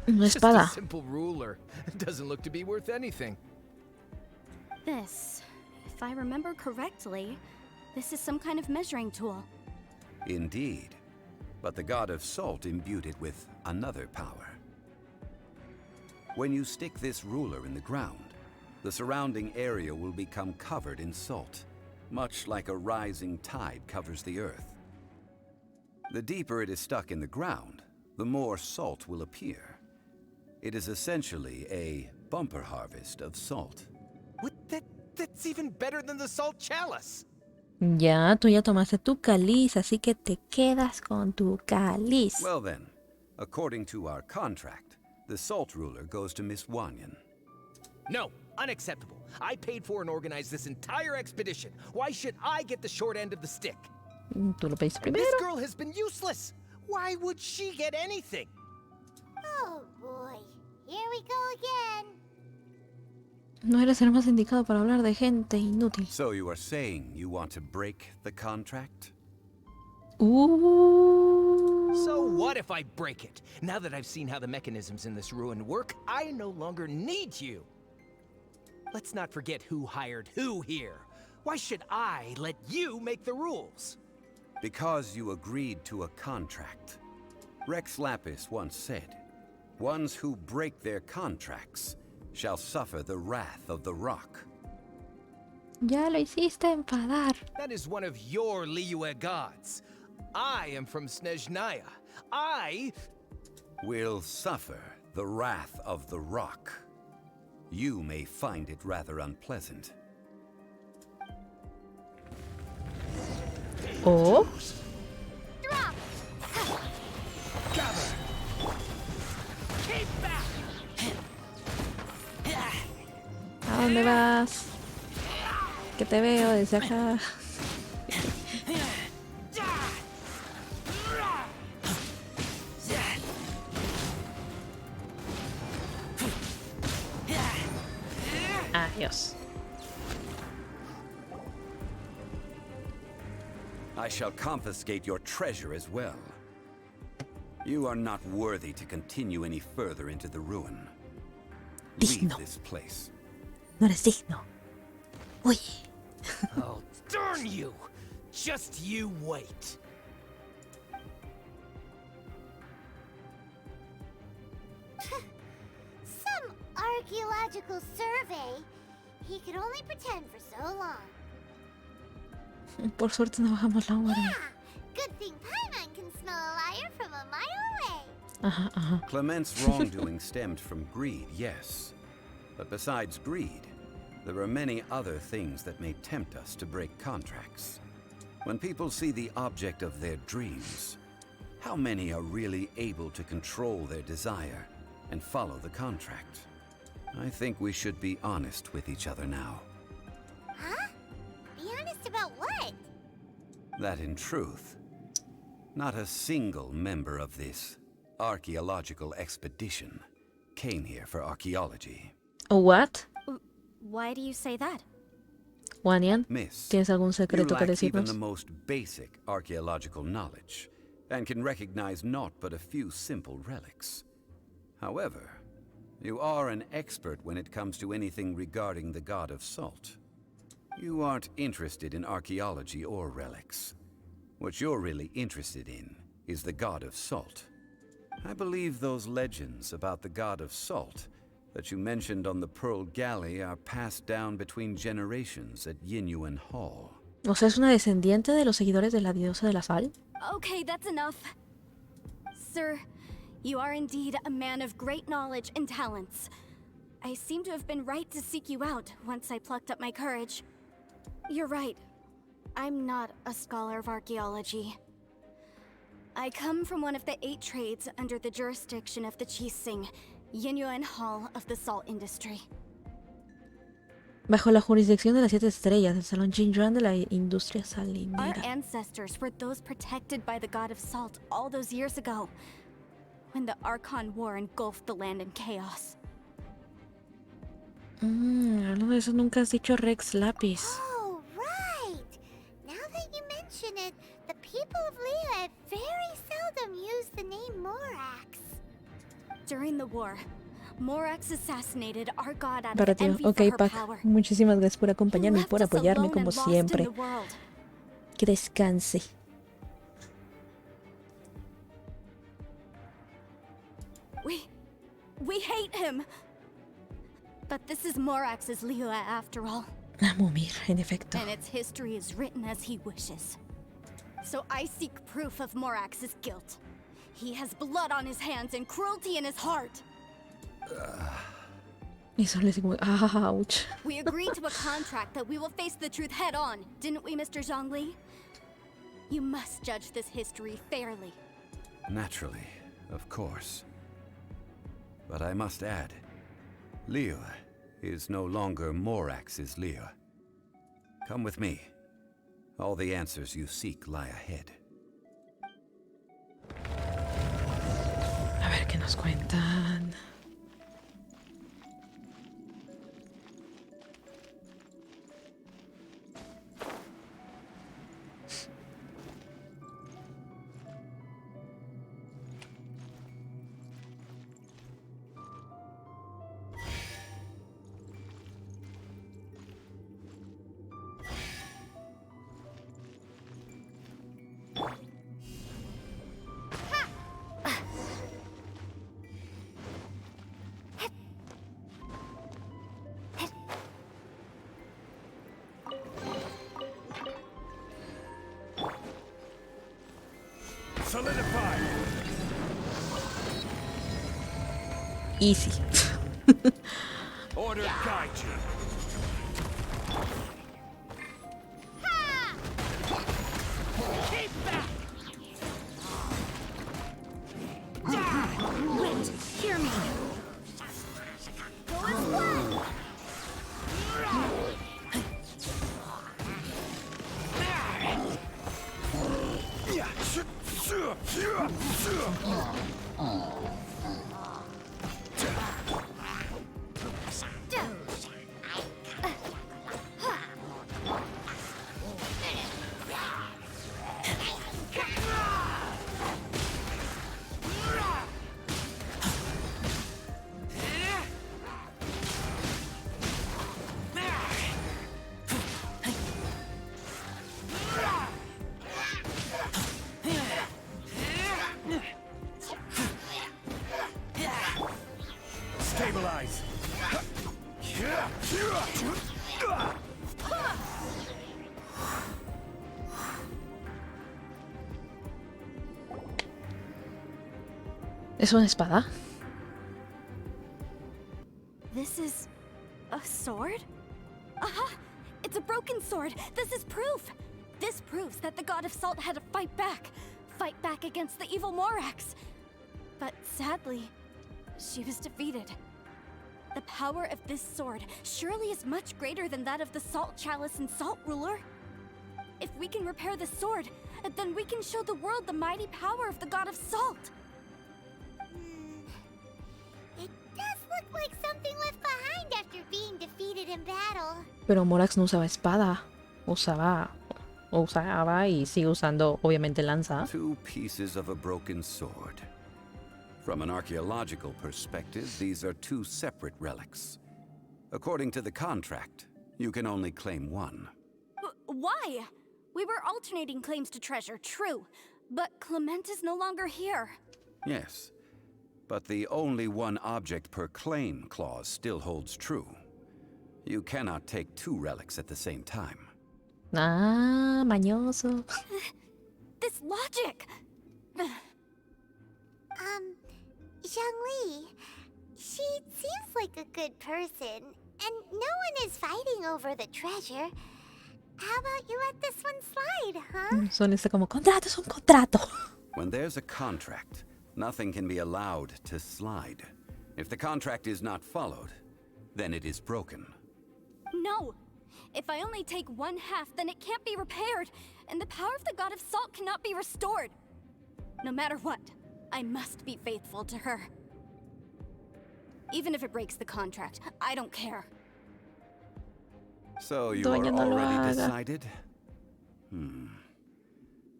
Una Just a espada. simple ruler. Doesn't look to be worth anything. This, if I remember correctly, this is some kind of measuring tool. Indeed. But the god of salt imbued it with another power. When you stick this ruler in the ground, the surrounding area will become covered in salt, much like a rising tide covers the earth. The deeper it is stuck in the ground, the more salt will appear. It is essentially a bumper harvest of salt. What? That's even better than the salt chalice. Ya, tú ya tomaste tu cáliz, así que te quedas con tu cáliz. Well then, according to our contract, the salt ruler goes to Miss Wanyan. No, unacceptable. I paid for and organized this entire expedition. Why should I get the short end of the stick? Tú lo pediste And primero. this girl has been useless. Why would she get anything? Oh boy, here we go again. No eres el más indicado para hablar de gente inútil. So you are saying you want to break the contract? So what if I break it? Now that I've seen how the mechanisms in this ruin work, I no longer need you. Let's not forget who hired who here. Why should I let you make the rules? Because you agreed to a contract. Rex Lapis once said, "Ones who break their contracts shall suffer the wrath of the rock." Ya lo hiciste enfadar. That is one of your Liyue gods. I am from Snezhnaya. I Will suffer the wrath of the rock. You may find it rather unpleasant. Oh, Drop! gather. Keep back. ¿a dónde vas? Que te veo desde acá. Adiós. I shall confiscate your treasure as well. You are not worthy to continue any further into the ruin. Leave Digno. this place. No eres digno. Uy. Oh, darn you! Just you wait. Some archaeological survey. He could only pretend for so long. Por suerte no bajamos la guardia. Yeah, good thing Paimon can smell a liar from a mile away. Ajá, ajá. Clement's wrongdoing stemmed from greed, yes. But besides greed, there are many other things that may tempt us to break contracts. When people see the object of their dreams, how many are really able to control their desire and follow the contract? I think we should be honest with each other now. Huh? Be honest about what? That in truth, not a single member of this archaeological expedition came here for archaeology. What? Why do you say that? Wanian, Miss, ¿tienes algún you secreto que lack even decirnos? the most basic archaeological knowledge and can recognize naught but a few simple relics. However, you are an expert when it comes to anything regarding the god of salt. You aren't interested in archaeology or relics. What you're really interested in is the god of salt. I believe those legends about the god of salt that you mentioned on the Pearl Galley are passed down between generations at Yinyuan Hall. O sea, es una descendiente de los seguidores de la diosa de la sal. Okay, that's enough. Sir, you are indeed a man of great knowledge and talents. I seem to have been right to seek you out once I plucked up my courage. You're right. I'm not a scholar of archaeology. I come from one of the 8 trades under the jurisdiction of the Chising, Yinyuan Hall of the salt industry. Bajo la jurisdicción de las 7 estrellas del Salón Jinjuan de la industria Our salinera. ancestors were those protected by the god of salt all those years ago, when the Archon War engulfed the land in chaos. Hablando de eso, nunca has dicho Rex Lapis. Oh, right. Now that you mention it, the people of Liyue very seldom use the name Morax. During the war, Morax assassinated our god out Para of tío. envy Ok, for her Pac. power. Muchísimas gracias por He acompañarme y left por us apoyarme alone como and lost in siempre. the world. Que descanse. We hate him. But this is Morax's Liyue after all. Amumir, en efecto. And its history is written as he wishes. So I seek proof of Morax's guilt. He has blood on his hands and cruelty in his heart. Y solo le digo, ouch. We agreed to a contract that we will face the truth head on, didn't we, Mr. Zhongli? You must judge this history fairly. Naturally, of course. But I must add, Liyue is no longer Morax's Liyue. Come with me. All the answers you seek lie ahead. A ver qué nos cuentan. Solidify! Easy. Order guide you. Keep back! Wait, hear me. Go as one. Stabilize! ¿Es una espada? This is a sword? Aha! It's a broken sword. This is proof. This proves that the god of salt had to fight back against the evil Morax. But sadly, she was defeated. The power of this sword surely is much greater than that of the Salt Chalice and Salt Ruler. If we can repair the sword, then we can show the world the mighty power of the god of salt. It does look like something left behind after being defeated in battle. Pero Morax no usaba espada. Usaba y sigue usando, obviamente, lanza. Two pieces of a broken sword. From an archaeological perspective, these are two separate relics. According to the contract, you can only claim one. Why? We were alternating claims to treasure, true. But Clement is no longer here. Yes, but the only one object per claim clause still holds true. You cannot take two relics at the same time. Ah, mañoso. This logic! Zhongli, she seems like a good person, and no one is fighting over the treasure. How about you let this one slide, huh? Son este como, contrato es un contrato. When there's a contract, nothing can be allowed to slide. If the contract is not followed, then it is broken. No! If I only take one half, then it can't be repaired, and the power of the god of salt cannot be restored. No matter what, I must be faithful to her. Even if it breaks the contract, I don't care. So you Doña, are no lo already haga. decided?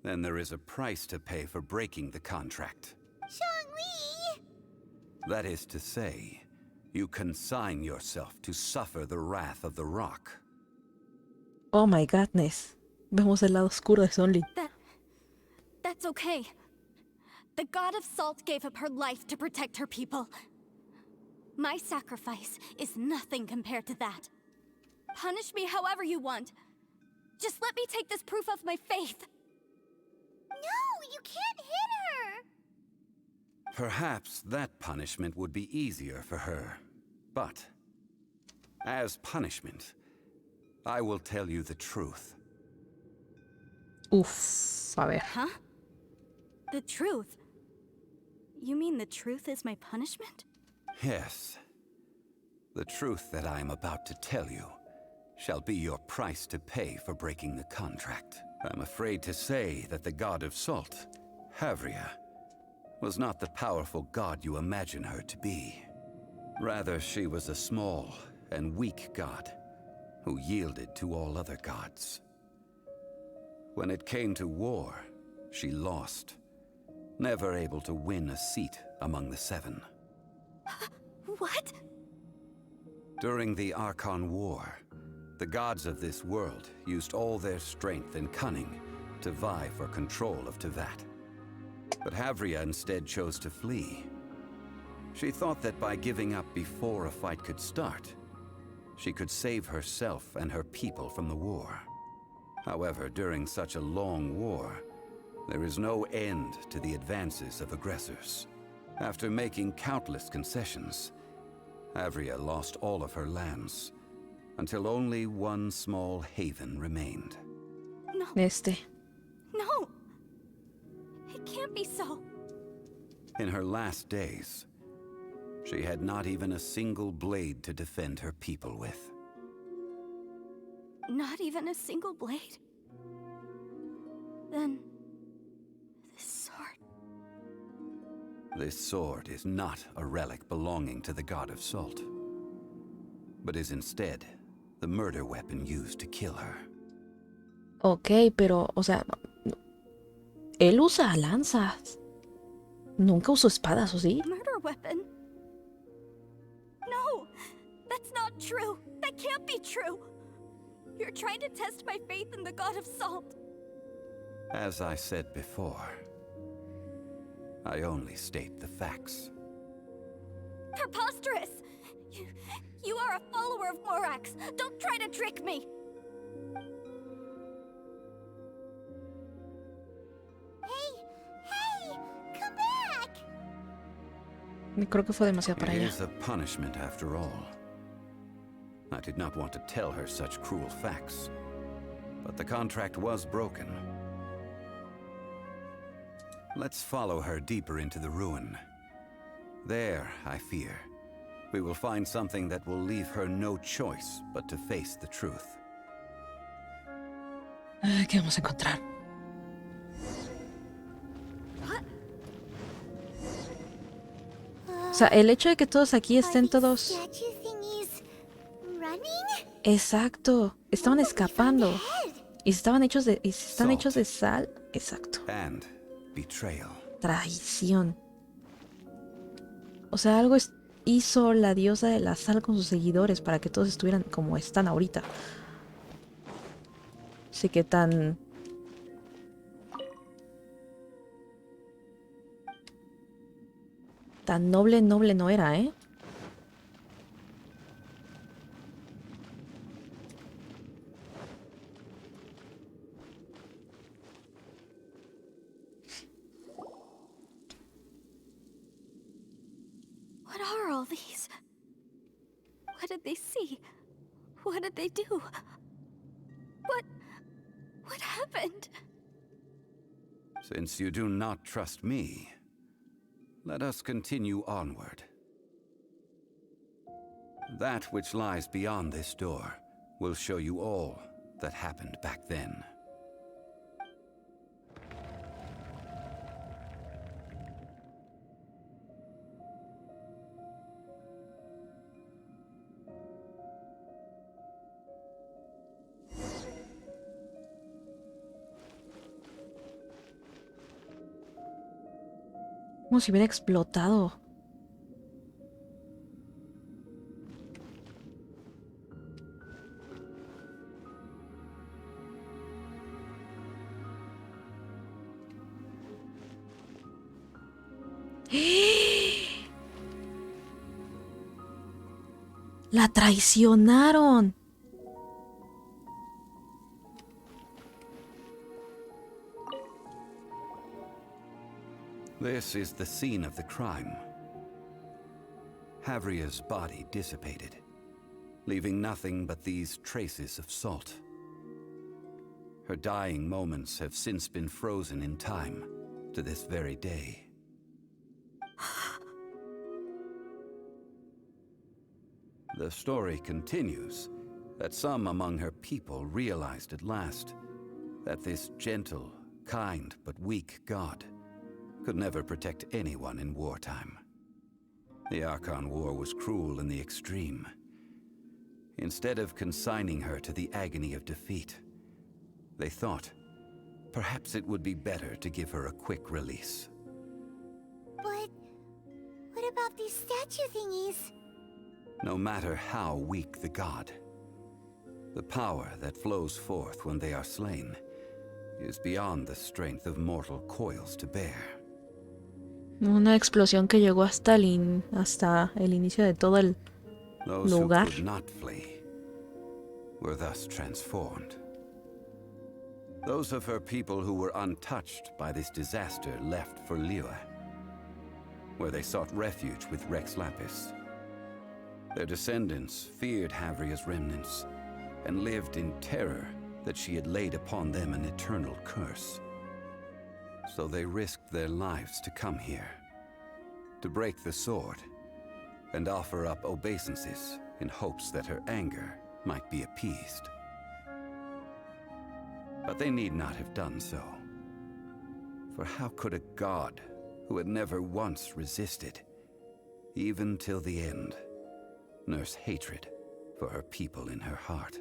Then there is a price to pay for breaking the contract. Zhongli! That is to say, you consign yourself to suffer the wrath of the rock. Oh my godness. Vemos el lado oscuro de Sonli. That's okay. The god of salt gave up her life to protect her people. My sacrifice is nothing compared to that. Punish me however you want. Just let me take this proof of my faith. No, you can't hit her! Perhaps that punishment would be easier for her. But, as punishment, I will tell you the truth. Uf, a ver. Huh? The truth? You mean the truth is my punishment? Yes. The truth that I am about to tell you shall be your price to pay for breaking the contract. I'm afraid to say that the god of salt, Havria, was not the powerful god you imagine her to be. Rather, she was a small and weak god who yielded to all other gods. When it came to war, she lost, never able to win a seat among the seven. What? During the Archon War, the gods of this world used all their strength and cunning to vie for control of Tevat. But Havria instead chose to flee. She thought that by giving up before a fight could start, she could save herself and her people from the war. However, during such a long war, there is no end to the advances of aggressors. After making countless concessions, Havria lost all of her lands, until only one small haven remained. No. No! It can't be so. In her last days, she had not even a single blade to defend her people with. Not even a single blade? Then... this sword... This sword is not a relic belonging to the god of salt, but is instead the murder weapon used to kill her. Ok, pero, o sea, él usa lanzas. Nunca usó espadas, ¿o sí? Murder weapon? No! That's not true! That can't be true! You're trying to test my faith in the god of salt. As I said before, I only state the facts. Preposterous! You are a follower of Morax! Don't try to trick me! Hey! Come back! Creo que fue demasiado para It ella. is a punishment after all. I did not want to tell her such cruel facts, but the contract was broken. Let's follow her deeper into the ruin. There, I fear, we will find something that will leave her no choice but to face the truth. ¿Qué vamos a encontrar? O sea, el hecho de que todos aquí estén todos... Statue thingies running? Exacto, estaban escapando. Y estaban hechos de... y están Salt. hechos de sal. Exacto. And betrayal. Traición. O sea, algo hizo la diosa de la sal con sus seguidores para que todos estuvieran como están ahorita. Así que tan... tan noble no era, ¿eh? What are all these? What did they see? What did they do? What happened? Since you do not trust me, let us continue onward. That which lies beyond this door will show you all that happened back then. Como si hubiera explotado. La traicionaron. This is the scene of the crime. Havria's body dissipated, leaving nothing but these traces of salt. Her dying moments have since been frozen in time to this very day. The story continues that some among her people realized at last that this gentle, kind, but weak god could never protect anyone in wartime. The Archon War was cruel in the extreme. Instead of consigning her to the agony of defeat, they thought perhaps it would be better to give her a quick release. But what about these statue thingies? No matter how weak the god, the power that flows forth when they are slain is beyond the strength of mortal coils to bear. Una explosión que llegó hasta hasta el inicio de todo el Those lugar. who could not flee were thus transformed. Those of her people who were untouched by this disaster left for Liyue, where they sought refuge with Rex Lapis. Their descendants feared Havria's remnants and lived in terror that she had laid upon them an eternal curse. So they risked their lives to come here, to break the sword, and offer up obeisances in hopes that her anger might be appeased. But they need not have done so. For how could a god who had never once resisted, even till the end, nurse hatred for her people in her heart?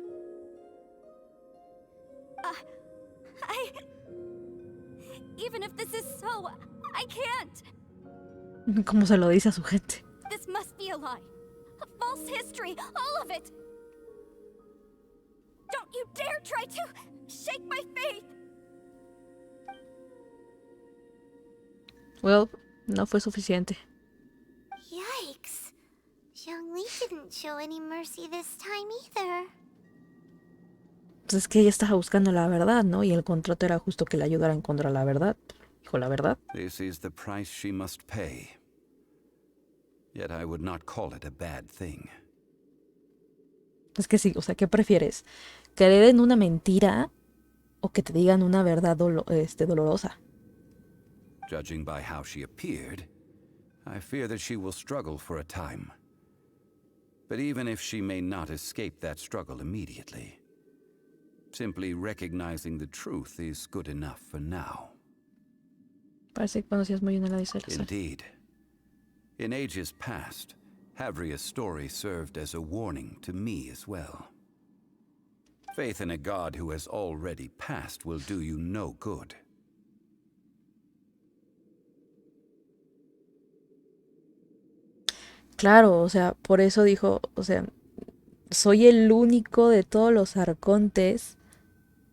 Even if this is so, I can't. Como se lo dice a su gente. This must be a lie. A false history, all of it. Don't you dare try to shake my faith. Well, no fue suficiente. Yikes. Zhongli didn't show any mercy this time either. Pues es que ella estaba buscando la verdad, ¿no? Y el contrato era justo que le ayudara a encontrar la verdad. Dijo la verdad. This is the price she must pay. Yet I would not call it a bad thing. Es que sí, o sea, ¿qué prefieres? ¿Creer en una mentira o que te digan una verdad dolorosa? Judging by how she appeared, I fear that she will struggle for a time. But even if she may not escape that struggle immediately, simply recognizing the truth is good enough for now. Parece que conocías muy bien a la diosa de la sal. Indeed. In ages past, Havria's story served as a warning to me as well. Faith in a god who has already passed will do you no good. Claro, o sea, por eso dijo, o sea, soy el único de todos los arcontes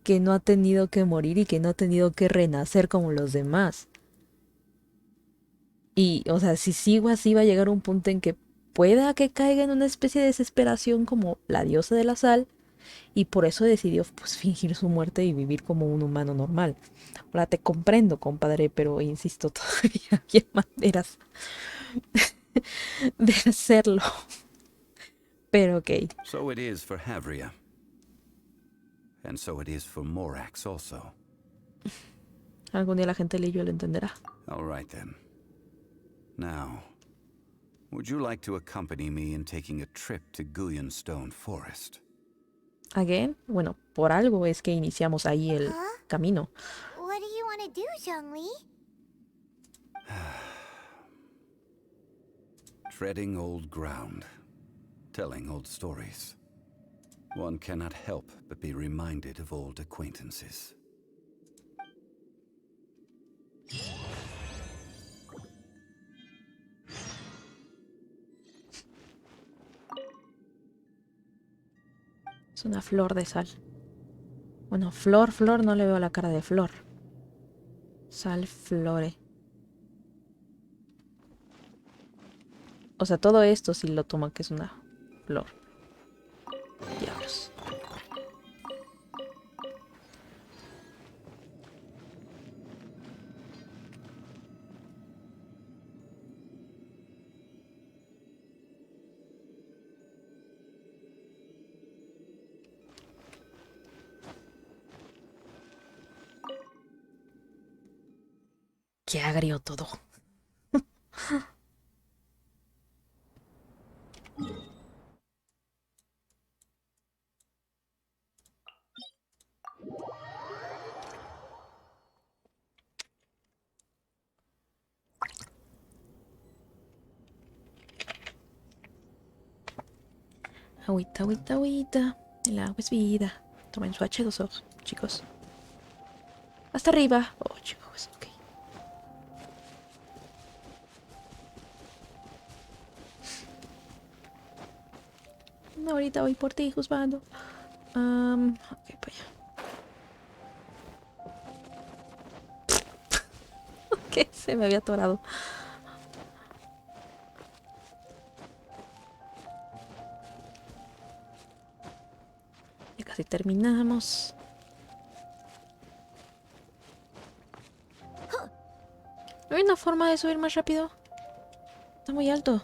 que no ha tenido que morir y que no ha tenido que renacer como los demás. Y, o sea, si sigo así va a llegar un punto en que pueda que caiga en una especie de desesperación como la diosa de la sal, y por eso decidió pues fingir su muerte y vivir como un humano normal. Ahora te comprendo, compadre, pero insisto, todavía hay maneras de hacerlo. Pero ok. So it is for Havria. And so it is for Morax also. Algún día la gente de Liyue lo entenderá. All right then. Now, would you like to accompany me in taking a trip to Guyonstone Forest? Again, bueno, por algo es que iniciamos ahí el camino. What do you want to do, Zhongli? Treading old ground, telling old stories. One cannot help but be reminded of old acquaintances. Es una flor de sal. Bueno, flor, no le veo la cara de flor. Sal, flore. O sea, todo esto sí lo toma que es una flor. Diablos. Qué agrio todo. Agüita, agüita, agüita. El agua es vida. Tomen su H2O, chicos. Hasta arriba. Oh, chicos, ok. No, ahorita voy por ti, juzgando. Ok, para allá. Ok, se me había atorado. Ya casi terminamos. ¿No hay una forma de subir más rápido? Está muy alto.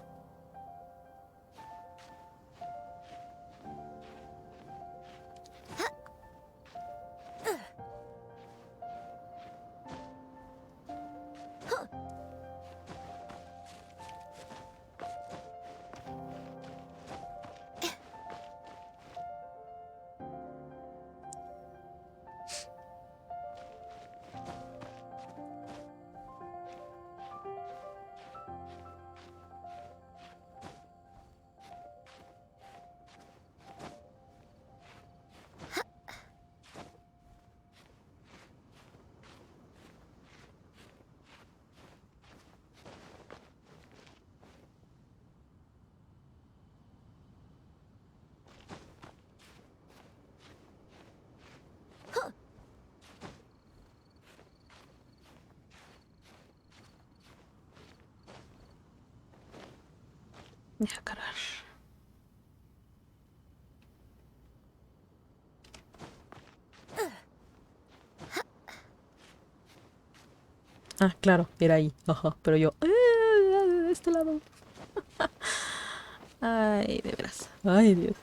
Deja cargar. Ah, claro, era ahí. Ajá, pero yo... de este lado. Ay, de veras. Ay, Dios.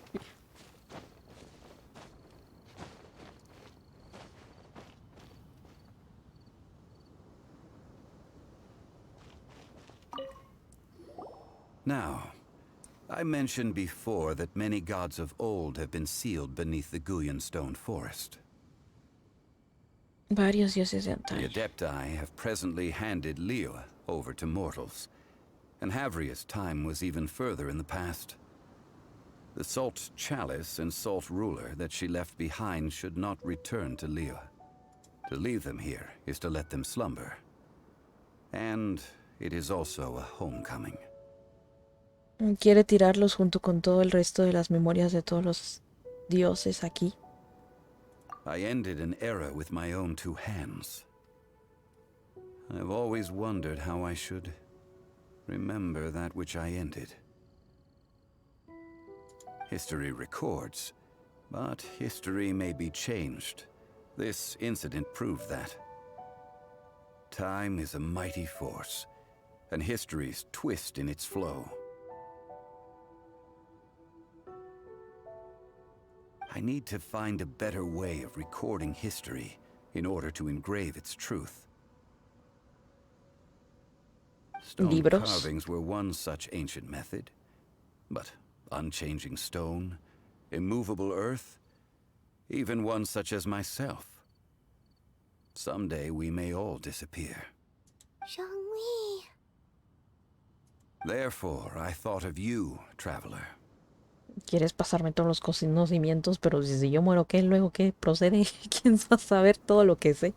Now, I mentioned before that many gods of old have been sealed beneath the Guyan stone forest. Varios dioses de The antaño. Adepti have presently handed Liyue over to mortals, and Havria's time was even further in the past. The salt chalice and salt ruler that she left behind should not return to Liyue. To leave them here is to let them slumber. And it is also a homecoming. Quiere tirarlos junto con todo el resto de las memorias de todos los dioses aquí. I ended an era with my own two hands. I've always wondered how I should remember that which I ended. History records, but history may be changed. This incident proved that. Time is a mighty force, and history's twist in its flow. I need to find a better way of recording history in order to engrave its truth. Stone Libros. carvings were one such ancient method, but unchanging stone, immovable earth, even one such as myself. Someday we may all disappear. Zhongli. Therefore, I thought of you, traveler. Quieres pasarme todos los conocimientos, pero si yo muero, ¿qué? Luego, ¿qué procede? ¿Quién va a saber todo lo que sé?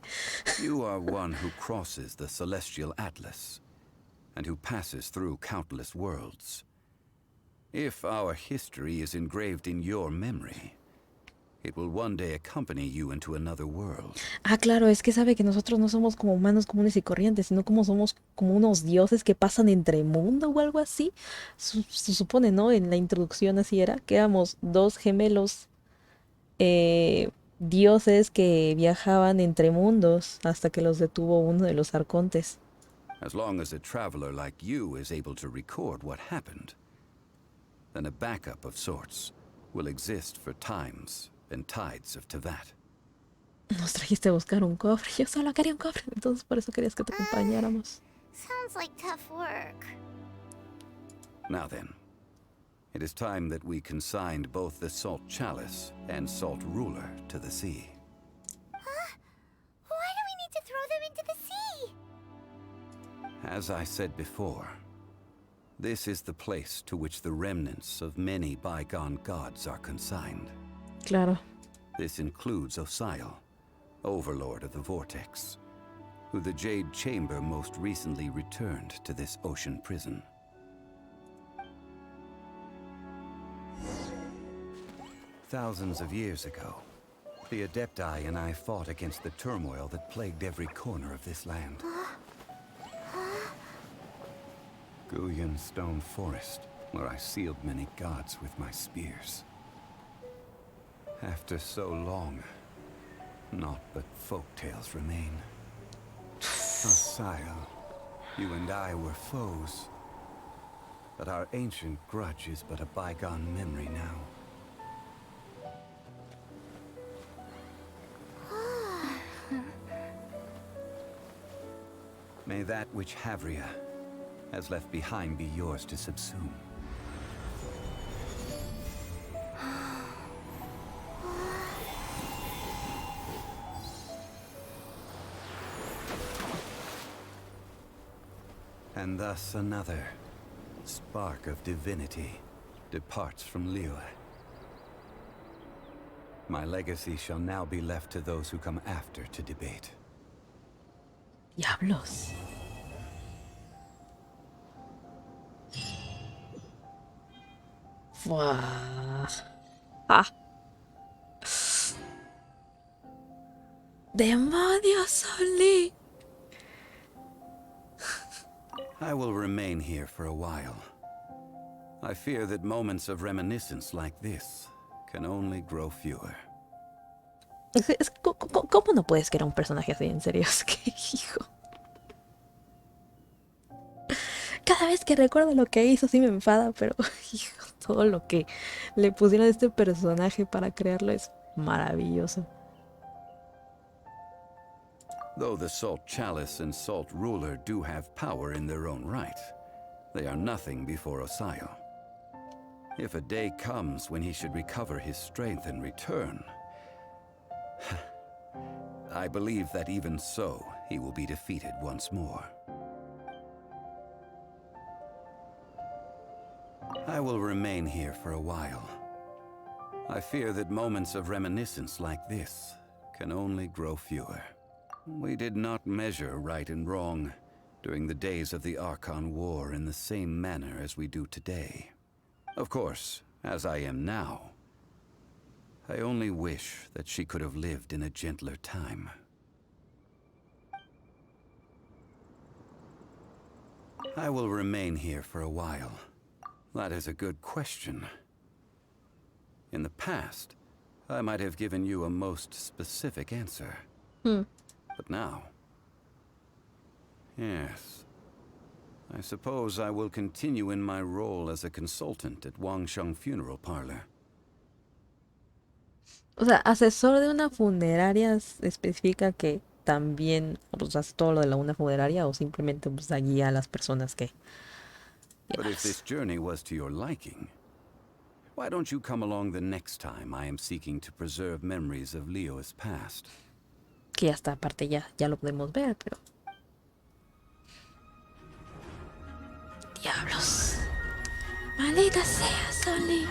You are one who crosses the celestial atlas, and who passes through countless worlds. If our history is engraved in your memory, It will one day accompany you into another world. Ah, claro, es que sabe que nosotros no somos como humanos comunes y corrientes, sino como somos como unos dioses que pasan entre mundo o algo así. Se supone, ¿no? En la introducción así era, que éramos dos gemelos dioses que viajaban entre mundos hasta que los detuvo uno de los arcontes. As long as a traveler like you is able to record what happened, then a backup of sorts will exist for times and tides of Tevat. Nos trajiste a buscar un cofre. Yo solo quería un cofre, entonces por eso querías que te acompañáramos. Sounds like tough work. Now then, it is time that we consigned both the Salt Chalice and Salt Ruler to the sea. Huh? Why do we need to throw them into the sea? As I said before, this is the place to which the remnants of many bygone gods are consigned. Claro. This includes Osial, Overlord of the Vortex, who the Jade Chamber most recently returned to this ocean prison. Thousands of years ago, the Adepti and I fought against the turmoil that plagued every corner of this land. Guyan Stone Forest, where I sealed many gods with my spears. After so long, naught but folktales remain. Osial, you and I were foes, but our ancient grudge is but a bygone memory now. May that which Havria has left behind be yours to subsume. And thus another spark of divinity departs from Liyue. My legacy shall now be left to those who come after to debate. Diablos. Buah. Ah. ¡Demonios, Oli! I will remain here for a while. I fear that moments of reminiscence like this can only grow fewer. ¿Cómo no puedes querer un personaje así? En serio, es que, hijo. Cada vez que recuerdo lo que hizo sí me enfada, pero hijo, todo lo que le pusieron a este personaje para crearlo es maravilloso. Though the Salt Chalice and Salt Ruler do have power in their own right, they are nothing before Osial. If a day comes when he should recover his strength and return, I believe that even so, he will be defeated once more. I will remain here for a while. I fear that moments of reminiscence like this can only grow fewer. We did not measure right and wrong during the days of the Archon War in the same manner as we do today. Of course, as I am now, I only wish that she could have lived in a gentler time. I will remain here for a while. That is a good question. In the past, I might have given you a most specific answer. But now... Yes. I suppose I will continue in my role as a consultant at Wangsheng Funeral Parlor. O sea, asesor de una funeraria especifica que también pues, hace todo lo de una funeraria o simplemente pues, guía a las personas que... But if this journey was to your liking, why don't you come along the next time I am seeking to preserve memories of Liyue's past? Que ya está, aparte ya lo podemos ver, pero... Diablos. Maldita sea, Oli.